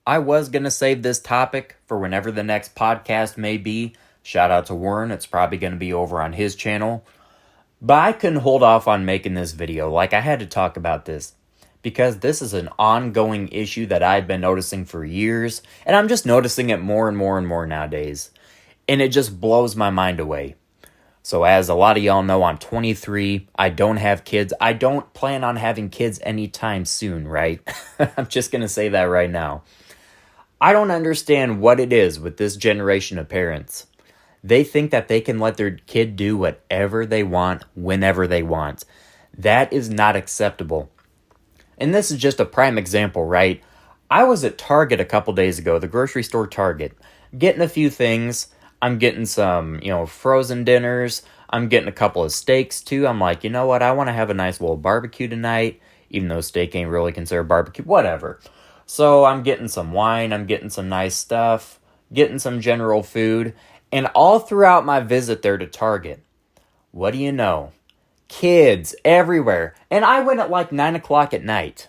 I was going to save this topic for whenever the next podcast may be. Shout out to Warren, it's probably going to be over on his channel. But I couldn't hold off on making this video, like I had to talk about this. Because this is an ongoing issue that I've been noticing for years, and I'm just noticing it more and more and more nowadays. And it just blows my mind away. So as a lot of y'all know, I'm 23. I don't have kids. I don't plan on having kids anytime soon, right? I'm just going to say that right now. I don't understand what it is with this generation of parents. They think that they can let their kid do whatever they want, whenever they want. That is not acceptable. And this is just a prime example, right? I was at Target a couple days ago, the grocery store Target, getting a few things. I'm getting some, frozen dinners. I'm getting a couple of steaks too. I'm like, you know what? I want to have a nice little barbecue tonight, even though steak ain't really considered barbecue, whatever. So I'm getting some wine. I'm getting some nice stuff, getting some general food. And all throughout my visit there to Target, what do you know? Kids everywhere. And I went at like 9 o'clock at night.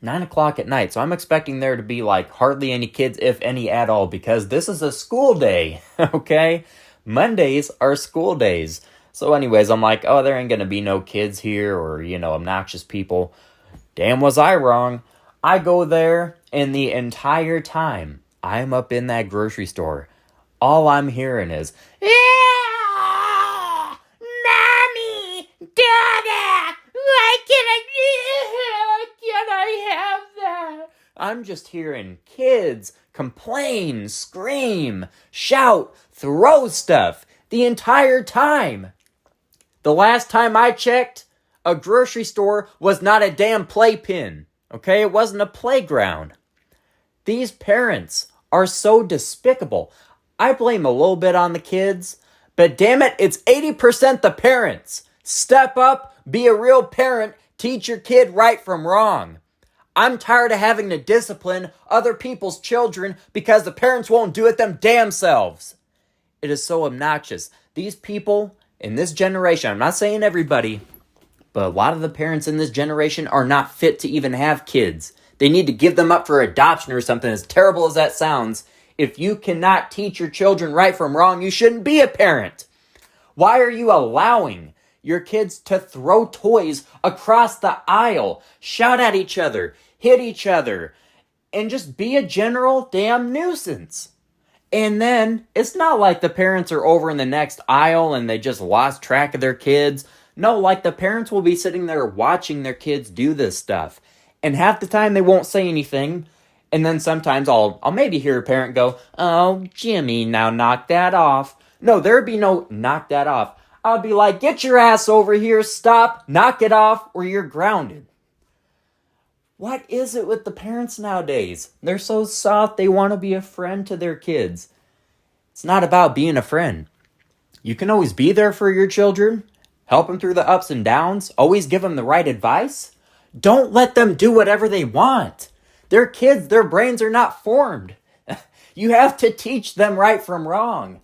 9 o'clock at night. So I'm expecting there to be like hardly any kids, if any at all, because this is a school day, okay? Mondays are school days. So anyways, I'm like, oh, there ain't going to be no kids here or, obnoxious people. Damn, was I wrong. I go there, and the entire time I'm up in that grocery store, all I'm hearing is, yeah, Mommy, Dada, why can I have that? I'm just hearing kids complain, scream, shout, throw stuff the entire time. The last time I checked, a grocery store was not a damn playpen. Okay, it wasn't a playground. These parents are so despicable. I blame a little bit on the kids, but damn it, it's 80% the parents. Step up, be a real parent, teach your kid right from wrong. I'm tired of having to discipline other people's children because the parents won't do it them damn selves. It is so obnoxious. These people in this generation, I'm not saying everybody, but a lot of the parents in this generation are not fit to even have kids. They need to give them up for adoption or something, as terrible as that sounds. If you cannot teach your children right from wrong, you shouldn't be a parent. Why are you allowing your kids to throw toys across the aisle, shout at each other, hit each other, and just be a general damn nuisance? And then, it's not like the parents are over in the next aisle and they just lost track of their kids. No, like the parents will be sitting there watching their kids do this stuff. And half the time they won't say anything. And then sometimes I'll maybe hear a parent go, "Oh, Jimmy, now knock that off." No, there'd be no knock that off. I'll be like, "Get your ass over here, stop, knock it off, or you're grounded." What is it with the parents nowadays? They're so soft, they want to be a friend to their kids. It's not about being a friend. You can always be there for your children, help them through the ups and downs, always give them the right advice. Don't let them do whatever they want. They're kids, their brains are not formed. You have to teach them right from wrong.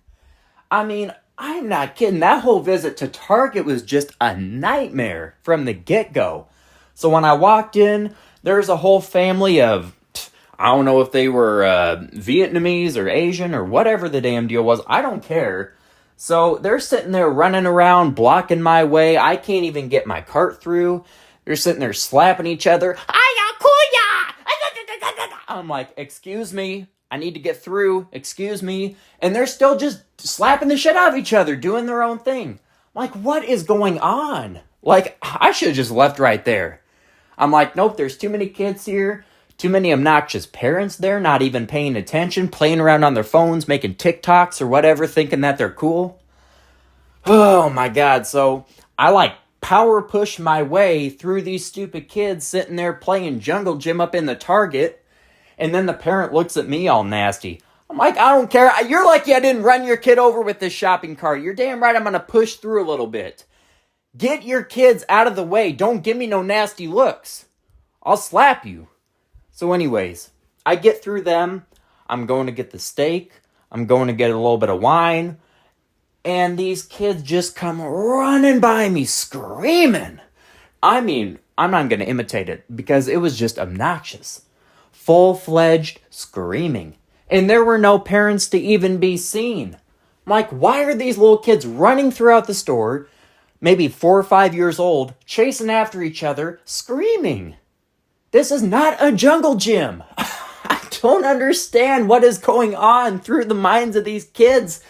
I mean, I'm not kidding. That whole visit to Target was just a nightmare from the get-go. So when I walked in, there's a whole family of, I don't know if they were Vietnamese or Asian or whatever the damn deal was. I don't care. So they're sitting there running around, blocking my way. I can't even get my cart through. They're sitting there slapping each other. I'm like, excuse me, I need to get through, excuse me. And they're still just slapping the shit out of each other, doing their own thing. I'm like, what is going on? Like, I should have just left right there. I'm like, nope, there's too many kids here, too many obnoxious parents there, not even paying attention, playing around on their phones, making TikToks or whatever, thinking that they're cool. Oh my God, so I power push my way through these stupid kids sitting there playing Jungle Gym up in the Target. And then the parent looks at me all nasty. I'm like, I don't care. You're lucky I didn't run your kid over with this shopping cart. You're damn right I'm going to push through a little bit. Get your kids out of the way. Don't give me no nasty looks. I'll slap you. So anyways, I get through them. I'm going to get the steak. I'm going to get a little bit of wine. And these kids just come running by me screaming. I mean, I'm not going to imitate it because it was just obnoxious. full-fledged screaming. And there were no parents to even be seen. I'm like, why are these little kids running throughout the store, maybe 4 or 5 years old, chasing after each other, screaming? This is not a jungle gym. I don't understand what is going on through the minds of these kids,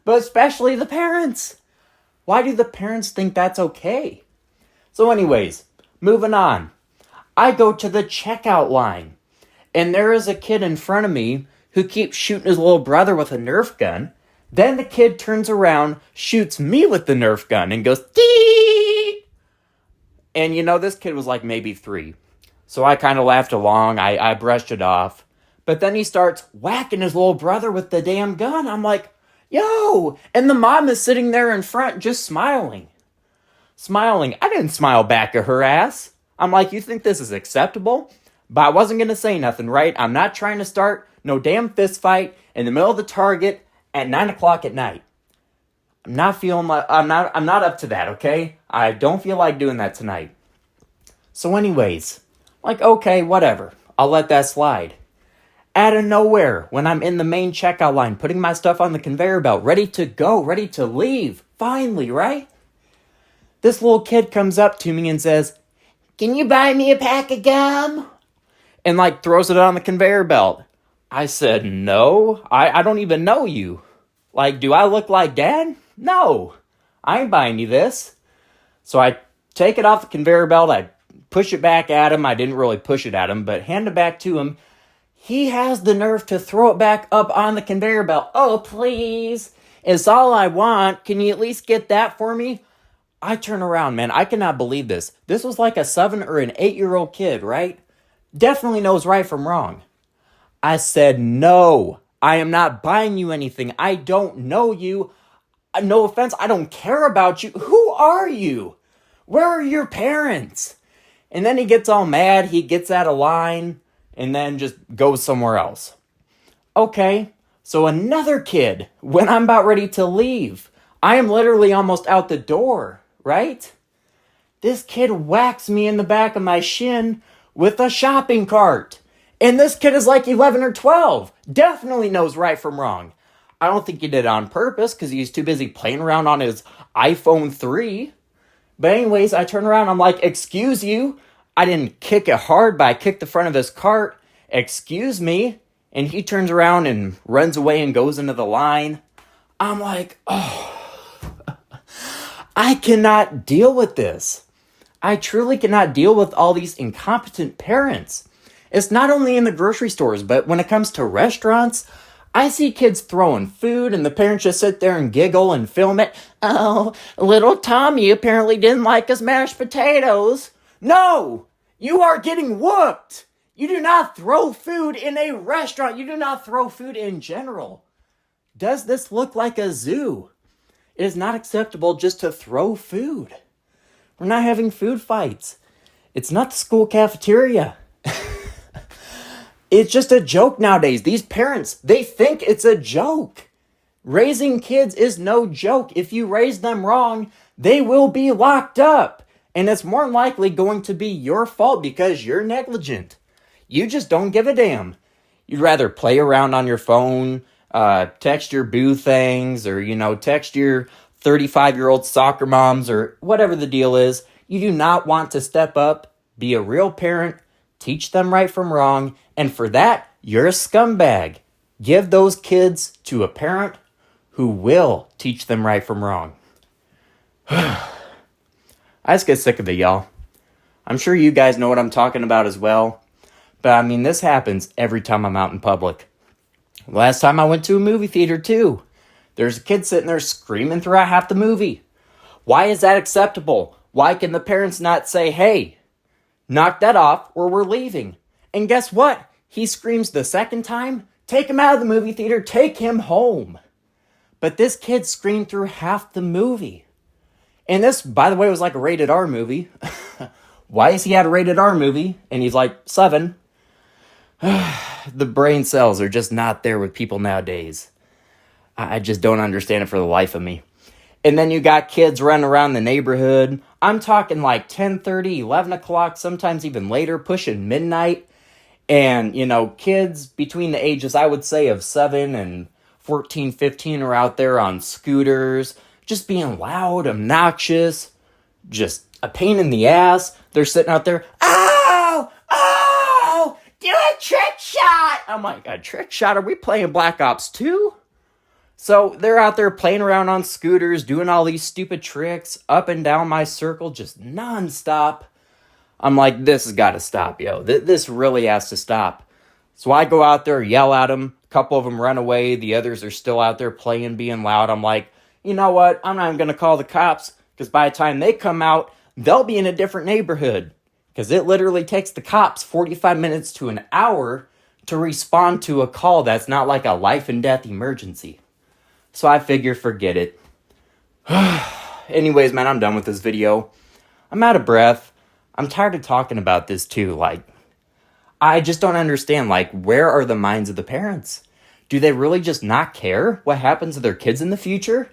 but especially the parents. Why do the parents think that's okay? So anyways, moving on. I go to the checkout line, and there is a kid in front of me who keeps shooting his little brother with a Nerf gun. Then the kid turns around, shoots me with the Nerf gun, and goes, "Dee!" And this kid was like maybe 3. So I kind of laughed along. I brushed it off. But then he starts whacking his little brother with the damn gun. I'm like, yo! And the mom is sitting there in front just smiling. I didn't smile back at her ass. I'm like, you think this is acceptable? But I wasn't going to say nothing, right? I'm not trying to start no damn fist fight in the middle of the Target at 9 o'clock at night. I'm not up to that, okay? I don't feel like doing that tonight. So anyways, like, okay, whatever. I'll let that slide. Out of nowhere, when I'm in the main checkout line, putting my stuff on the conveyor belt, ready to go, ready to leave, finally, right? This little kid comes up to me and says, "Can you buy me a pack of gum?" And throws it on the conveyor belt. I said, no, I don't even know you. Do I look like Dad? No, I ain't buying you this. So I take it off the conveyor belt, I push it back at him. I didn't really push it at him, but hand it back to him. He has the nerve to throw it back up on the conveyor belt. "Oh, please. It's all I want. Can you at least get that for me?" I turn around, man. I cannot believe this. This was like a 7 or an 8-year-old kid, right? Definitely knows right from wrong. I said, no, I am not buying you anything. I don't know you. No offense, I don't care about you. Who are you? Where are your parents? And then he gets all mad. He gets out of line and then just goes somewhere else. Okay, so another kid, when I'm about ready to leave, I am literally almost out the door, right? This kid whacks me in the back of my shin with a shopping cart. And this kid is like 11 or 12. Definitely knows right from wrong. I don't think he did it on purpose because he's too busy playing around on his iPhone 3. But anyways, I turn around. I'm like, "Excuse you." I didn't kick it hard, but I kicked the front of his cart. "Excuse me." And he turns around and runs away and goes into the line. I'm like, oh, I cannot deal with this. I truly cannot deal with all these incompetent parents. It's not only in the grocery stores, but when it comes to restaurants, I see kids throwing food and the parents just sit there and giggle and film it. "Oh, little Tommy apparently didn't like his mashed potatoes." No, you are getting whooped. You do not throw food in a restaurant. You do not throw food in general. Does this look like a zoo? It is not acceptable just to throw food. We're not having food fights. It's not the school cafeteria. It's just a joke nowadays. These parents, they think it's a joke. Raising kids is no joke. If you raise them wrong, they will be locked up. And it's more likely going to be your fault because you're negligent. You just don't give a damn. You'd rather play around on your phone, text your boo things, or, text your 35-year-old soccer moms, or whatever the deal is. You do not want to step up, be a real parent, teach them right from wrong, and for that, you're a scumbag. Give those kids to a parent who will teach them right from wrong. I just get sick of it, y'all. I'm sure you guys know what I'm talking about as well. But this happens every time I'm out in public. Last time I went to a movie theater too. There's a kid sitting there screaming throughout half the movie. Why is that acceptable? Why can the parents not say, "Hey, knock that off or we're leaving"? And guess what? He screams the second time. Take him out of the movie theater. Take him home. But this kid screamed through half the movie. And this, by the way, was like a rated R movie. Why is he at a rated R movie? And he's like 7. The brain cells are just not there with people nowadays. I just don't understand it for the life of me. And then you got kids running around the neighborhood. I'm talking like 10:30, 11 o'clock, sometimes even later, pushing midnight. And, kids between the ages, I would say, of 7 and 14, 15 are out there on scooters, just being loud, obnoxious, just a pain in the ass. They're sitting out there, oh, do a trick shot. I'm like, a trick shot? Are we playing Black Ops 2? So they're out there playing around on scooters, doing all these stupid tricks up and down my circle, just nonstop. I'm like, this has got to stop, yo. This really has to stop. So I go out there, yell at them. A couple of them run away. The others are still out there playing, being loud. I'm like, you know what? I'm not even going to call the cops, because by the time they come out, they'll be in a different neighborhood. Because it literally takes the cops 45 minutes to an hour to respond to a call that's not like a life and death emergency. So I figure, forget it. Anyways, man, I'm done with this video. I'm out of breath. I'm tired of talking about this too. I just don't understand, where are the minds of the parents? Do they really just not care what happens to their kids in the future?